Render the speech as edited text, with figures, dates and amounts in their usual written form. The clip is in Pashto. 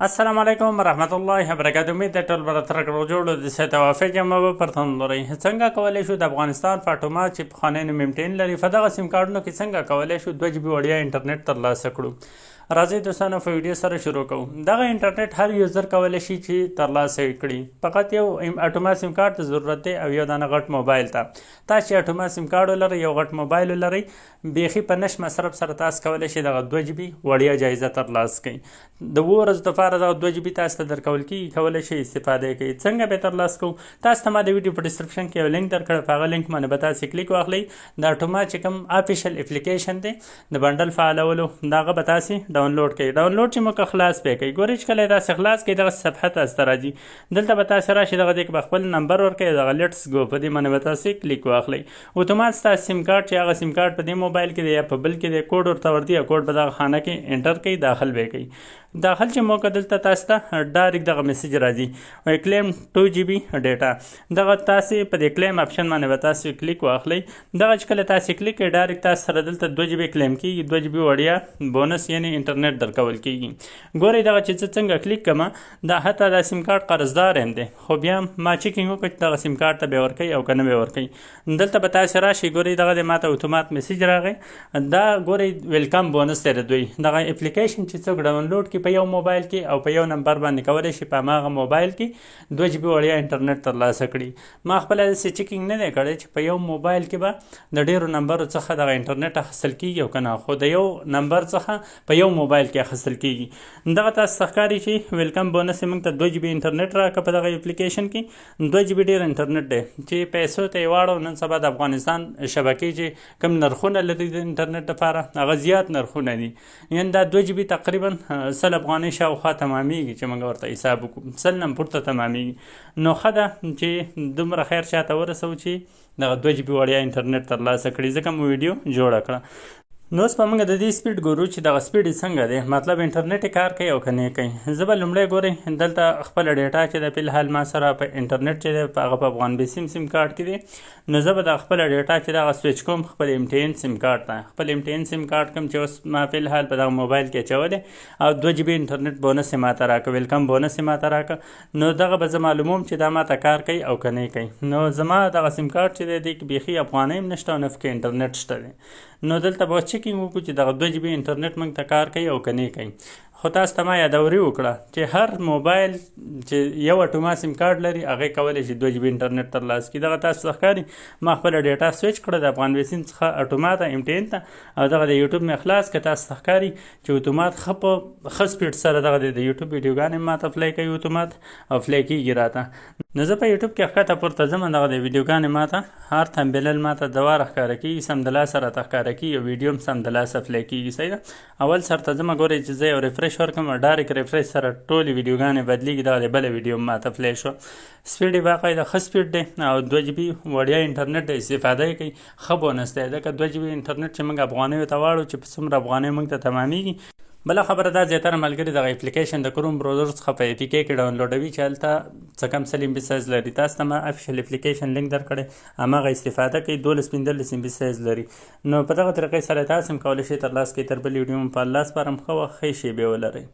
السلام علیکم ورحمت الله وبرکاته. امید ده ټول به تر کړو جوړو د څه توافق جمع به پرتون لري. څنګه کولی شو د افغانستان په اتومات چې پخوانی نوم M10 لري په دغه سیم کارډونو کې څنګه کولی شو 2 GB وړیا انټرنیټ ترلاسه کړو. راځئ دوستانو په ویډیو سره شروع کوو. دغه انټرنیټ هر یوزر کولی شي چې ترلاسه کړي. فقط یو اتومات سیم کارت ته ضرورت دی او یو دانه غټ موبایل ته. تاسو چې اتومات سیم کارت ولرئ یو غټ موبایل ولرئ بیخي په نش مصرف سره تاسو کولی شئ دغه 2 GB وړیا جایزه ترلاسه کړئ. د 2 ورځو دپاره دغه 2 GB تاسو ته درکول کېږي، کولی شئ استفاده کوئ. څنګه به ترلاسه کوو؟ تاسو ته ما د ویډیو په ډسکرپشن کې یو لینک درکړی، په هغه لینک باندې به تاسو کلیک واخلئ. د اتومات چې کوم افیشل اپلیکیشن دی د بنډل فعالولو دغه به تاسو ډاونلوډ کړئ. ډاونلوډ چې موږ خلاص پې کوئ، ګورئ چې کله یې داسې خلاص کړئ دغه صفحه تاسو ته راځي. دلته به تاسو راشئ، دغه دې کې به خپل نمبر ورکړئ، دغه لیټس ګو په دې باندې به تاسو کلیک واخلئ. اتومات ستاسو سیم کارت چې هغه سیم کارت په دې موبایل کې دی یا په بل کې دی، کوډ ورته ورځي او کوډ به دغه خانه کې انټر کوئ، داخل به کوئ. داخل چې موقع دلته تاسو ته ډایرکټ دغه میسج راځي وایي کلیم 2 GB ډیټا. دغه تاسو په دې کلیم اپشن باندې به تاسو کلیک واخلئ. دغه چې کله تاسو کلیک کړئ ډایرکټ تاسو سره دلته 2 GB کلیم کېږي، 2 GB وړیا بونس یعنی انټرنیټ درکول کېږي. ګورئ دغه چې زه څنګه کلیک کړم دا حتی دا سیم کارت قرضدار هم دی، خو بیا ما چیکینګ وکړ چې دغه سیم کارت ته به ورکوي او که نه به ورکوي. دلته به تاسو راشئ، ګورئ دغه د ماته اتومات میسج راغی. دا ګورئ ویلکم بونس دی د دوی. دغه اپلیکیشن چې څوک ډاونلوډ کړي په یو موبایل کې او په یو نمبر باندې کولی شي په هماغه موبایل کې 2 GB وړیا انټرنیټ ترلاسه کړي. ما خپله داسې چیکینګ نه دی کړی چې په یو موبایل کې به د ډېرو نمبرو څخه دغه انټرنیټ اخیستل کېږي او که نه، خو د یو نمبر څخه په یو موبایل کې اخیستل کېږي. دغه تاسو ته ښکاري چې ویلکم بونس یې موږ ته 2 GB انټرنیټ راکړه په دغه اپلیکیشن کې. 2 GB ډېر انټرنیټ دی چې پیسو ته یې واړو. نن سبا د افغانستان شبکې چې کوم نرخونه لري د انټرنیټ لپاره هغه زیات نرخونه دي، یعنې دا 2 GB تقریبا 100 افغانۍ شاوخوا تمامیږي چې موږ ورته حساب وکړو، 100 نه پورته تمامیږي. نو ښه ده چې دومره خیر چاته ورسوو چې دغه 2 GB وړیا انټرنیټ ترلاسه کړي، ځکه مو ویډیو جوړه کړه. نو اوس به موږ د دې سپیډ ګورو چې دغه سپیډ څنګه دی، مطلب انټرنیټ یې کار کوي او که نه کوي. زه به لومړی ګورئ دلته خپله ډیټا چې ده فلحال ما سره په انټرنیټ چې دی په هغه په افغان بې سیم کارت کې دی. نو زه به د خپله ډیټا چې دغه سویچ کوم خپل M10 سیم کارت ته. خپل M10 سیم کارت کوم چې اوس ما فلحال په دغه موبایل کې اچولی او 2 GB انټرنیټ بونس یې ماته راکړه، ویلکم بونس یې ماته راکړه. نو دغه به زه معلوموم چې دا ماته کار کوي او که نه کوي. نو زما دغه سیم کارت چې دی دې کې بیخي افغانۍ هم نشته او نه پکې انټرنیټ شته دی. نو دلته به چیکینګ وکړو چې دغه 2 GB انټرنیټ موږ ته کار کوي او که نه کوي. خو تاسو ته ما یادوري وکړه چې هر موبایل چې یو اتومات سیم کارت لري هغې کولی شي 2 GB انټرنیټ ترلاسه کړي. دغه تاسو ته ښکاري ما خپله ډیټا سویچ کړه د افغان بې سیم څخه اتومات M10 ته او دغه د یوټیوب مې خلاص کړه. تاسو ته ښکاري چې اتومات ښه په ښه سپیډ سره دغه د یوټیوب ویډیوګانې ماته پلی کوي اتومات او پلی کېږي راته. نو زه په یوټیوب کې ښکته پورته ځم، دغه د ویډیوګانې ماته هر تمبیلل ماته دواره ښکاره کېږي، سمدلاسه راته ښکاره کېږي او ویډیو هم سمدلاسه پلی کېږي. صحیح ده. اول سر ته ځم، ګورئ چې زه یو ریفریش ورکړم ډایرکټ ریفریش سره ټولې ویډیوګانې بدلېږي. دغه د بله ویډیو هم ماته پلی شوه. سپیډ یې باقاعده ښه سپیډ دی او 2 GB وړیا انټرنیټ دی، استفاده یې کوي، ښه بونس دی. ځکه 2 GB انټرنیټ چې موږ افغانیو ته واړو چې په څومره افغانۍ موږ ته تمامیږي. بله خبره دا زیاتره ملګري دغه اپلیکیشن د کروم براوزر څخه په APK کې ډاونلوډوي چې هلته څه کم 100 MB سایز لري. تاسو ته ما افیشل اپلیکیشن لینک درکړی، هماغه استفاده کوئ. 12-15 MB سایز لري. نو په دغه طریقې سره تاسو هم کولی شئ ترلاسه کړئ. تر بلې ویډیو مو په الله سپارم. ښه وخت، ښې شیبې ولرئ.